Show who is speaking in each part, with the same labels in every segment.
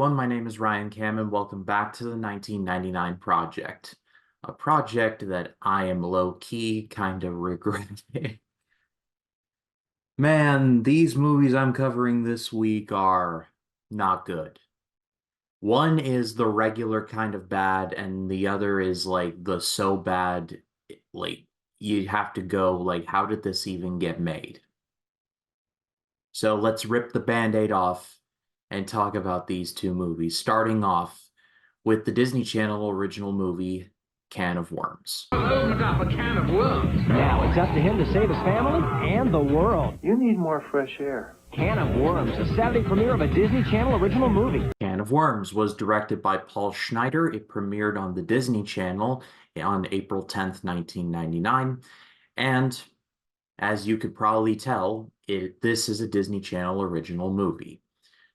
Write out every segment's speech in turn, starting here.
Speaker 1: everyone, my name is Ryan Cam and welcome back to the 1999 Project. A project that I am low-key kind of regretting. Man, these movies I'm covering this week are not good. One is the regular kind of bad, and the other is like the so bad, like you have to go, like, how did this even get made? So let's rip the Band-Aid off and talk about these two movies, starting off with the Disney Channel original movie, Can of Worms.
Speaker 2: Opened up a can of worms.
Speaker 3: Now it's up to him to save his family and the world.
Speaker 4: You need more fresh air.
Speaker 3: Can of Worms, a Saturday premiere of a Disney Channel original movie.
Speaker 1: Can of Worms was directed by Paul Schneider. It premiered on the Disney Channel on April 10th, 1999. And as you could probably tell, this is a Disney Channel original movie.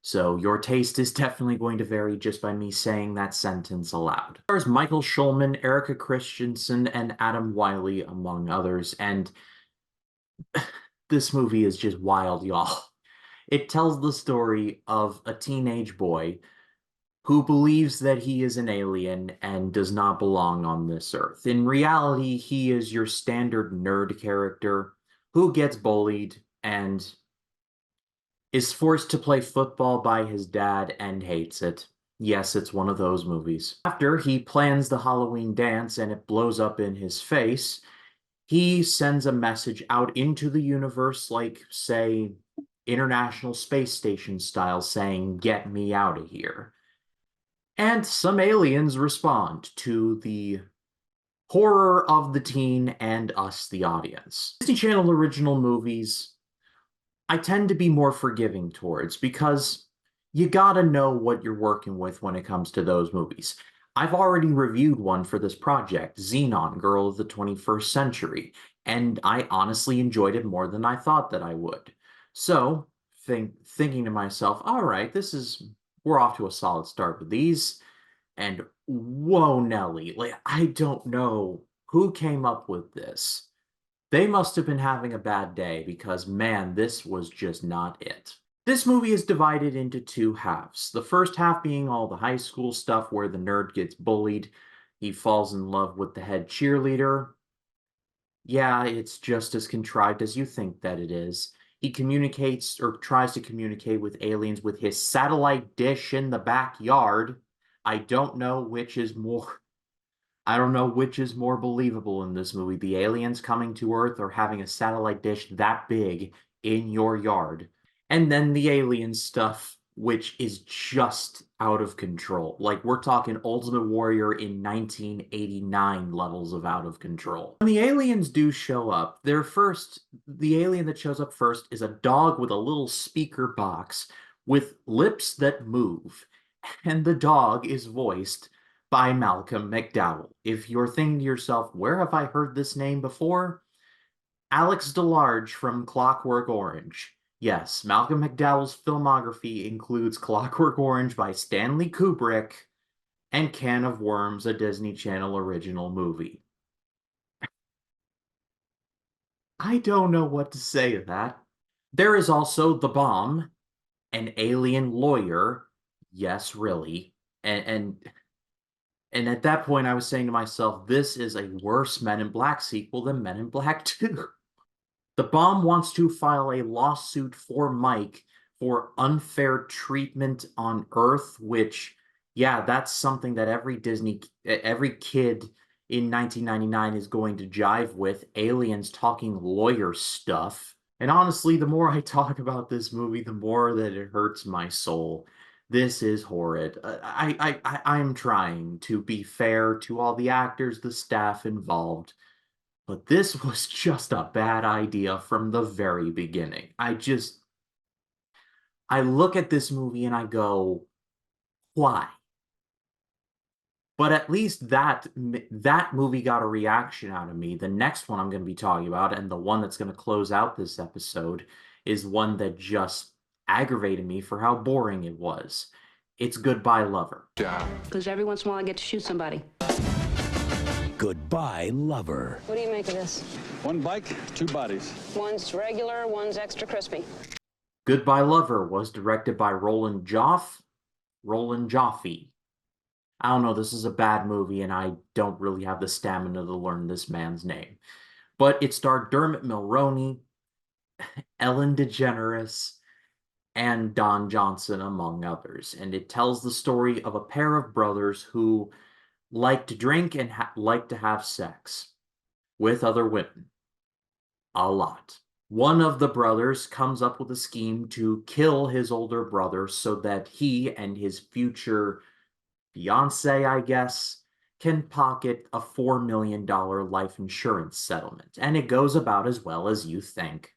Speaker 1: So your taste is definitely going to vary just by me saying that sentence aloud. There's Michael Schulman, Erica Christensen, and Adam Wiley, among others, and this movie is just wild, y'all. It tells the story of a teenage boy who believes that he is an alien and does not belong on this earth. In reality, he is your standard nerd character who gets bullied and is forced to play football by his dad and hates it. Yes, it's one of those movies. After he plans the Halloween dance and it blows up in his face, he sends a message out into the universe, like, say, International Space Station style, saying, "Get me out of here." And some aliens respond to the horror of the teen and us, the audience. Disney Channel original movies, I tend to be more forgiving towards, because you gotta know what you're working with when it comes to those movies. I've already reviewed one for this project, Xenon, Girl of the 21st Century, and I honestly enjoyed it more than I thought that I would. So, thinking to myself, all right, we're off to a solid start with these, and whoa, Nelly, like, I don't know who came up with this. They must have been having a bad day, because man, this was just not it. This movie is divided into two halves. The first half being all the high school stuff where the nerd gets bullied, he falls in love with the head cheerleader. Yeah, it's just as contrived as you think that it is. He communicates or tries to communicate with aliens with his satellite dish in the backyard. I don't know which is more believable in this movie, the aliens coming to Earth or having a satellite dish that big in your yard. And then the alien stuff, which is just out of control. Like, we're talking Ultimate Warrior in 1989 levels of out of control. When the aliens do show up, the alien that shows up first is a dog with a little speaker box with lips that move. And the dog is voiced by Malcolm McDowell. If you're thinking to yourself, where have I heard this name before? Alex DeLarge from Clockwork Orange. Yes, Malcolm McDowell's filmography includes Clockwork Orange by Stanley Kubrick and Can of Worms, a Disney Channel original movie. I don't know what to say to that. There is also The Bomb, an alien lawyer. Yes, really. And at that point, I was saying to myself, this is a worse Men in Black sequel than Men in Black 2. The Bomb wants to file a lawsuit for Mike for unfair treatment on Earth, which, yeah, that's something that every kid in 1999 is going to jive with. Aliens talking lawyer stuff. And honestly, the more I talk about this movie, the more that it hurts my soul. This is horrid. I'm trying to be fair to all the actors, the staff involved, but this was just a bad idea from the very beginning. I look at this movie and I go, why? But at least that movie got a reaction out of me. The next one I'm going to be talking about, and the one that's going to close out this episode, is one that just aggravated me for how boring it was. It's Goodbye Lover.
Speaker 5: Because every once in a while I get to shoot somebody.
Speaker 3: Goodbye, Lover.
Speaker 5: What do you make of this?
Speaker 6: One bike, two bodies.
Speaker 5: One's regular, one's extra crispy.
Speaker 1: Goodbye Lover was directed by Roland Joff, Roland Joffe. I don't know, this is a bad movie, and I don't really have the stamina to learn this man's name. But it starred Dermot Mulroney, Ellen DeGeneres, and Don Johnson, among others. And it tells the story of a pair of brothers who like to drink and like to have sex with other women. A lot. One of the brothers comes up with a scheme to kill his older brother so that he and his future fiance, I guess, can pocket a $4 million life insurance settlement. And it goes about as well as you think.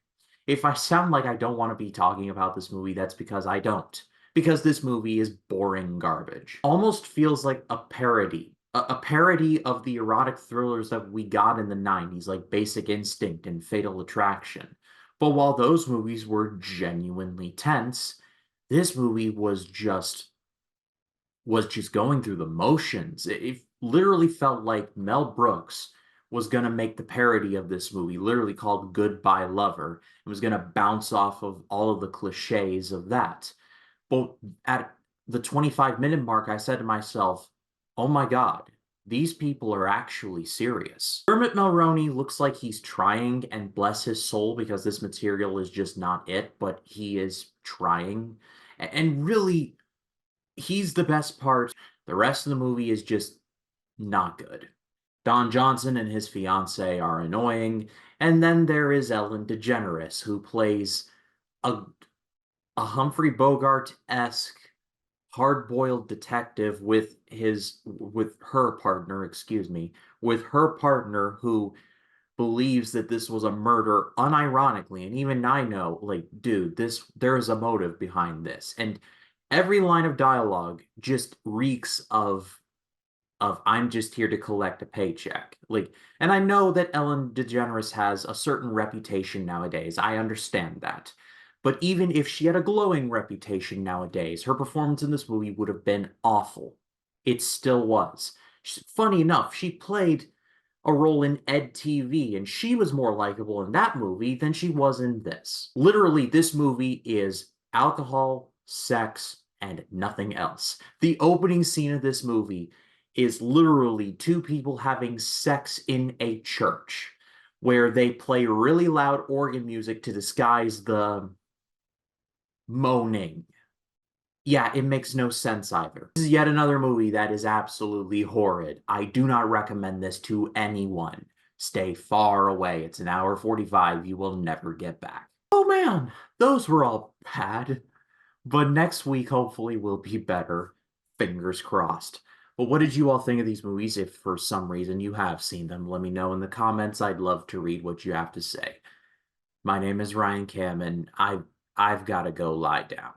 Speaker 1: If I sound like I don't want to be talking about this movie, that's because I don't. Because this movie is boring garbage. Almost feels like a parody. A parody of the erotic thrillers that we got in the 90s, like Basic Instinct and Fatal Attraction. But while those movies were genuinely tense, this movie was just going through the motions. It literally felt like Mel Brooks was going to make the parody of this movie, literally called Goodbye Lover, and was going to bounce off of all of the cliches of that. But at the 25-minute mark, I said to myself, oh my God, these people are actually serious. Dermot Mulroney looks like he's trying, and bless his soul, because this material is just not it, but he is trying. And really, he's the best part. The rest of the movie is just not good. Don Johnson and his fiancée are annoying, and then there is Ellen DeGeneres, who plays a Humphrey Bogart-esque hard-boiled detective with her partner who believes that this was a murder unironically. And even I know, like, dude, there is a motive behind this. And every line of dialogue just reeks of I'm just here to collect a paycheck. Like, and I know that Ellen DeGeneres has a certain reputation nowadays. I understand that. But even if she had a glowing reputation nowadays, her performance in this movie would have been awful. It still was. Funny enough, she played a role in Ed TV, and she was more likable in that movie than she was in this. Literally, this movie is alcohol, sex, and nothing else. The opening scene of this movie is literally two people having sex in a church, where they play really loud organ music to disguise the moaning. Yeah, it makes no sense either. This is yet another movie that is absolutely horrid. I do not recommend this to anyone. Stay far away. It's an hour 45. You will never get back. Oh man, those were all bad. But next week, hopefully, will be better. Fingers crossed. But what did you all think of these movies? If for some reason you have seen them, let me know in the comments. I'd love to read what you have to say. My name is Ryan Cam, and I've got to go lie down.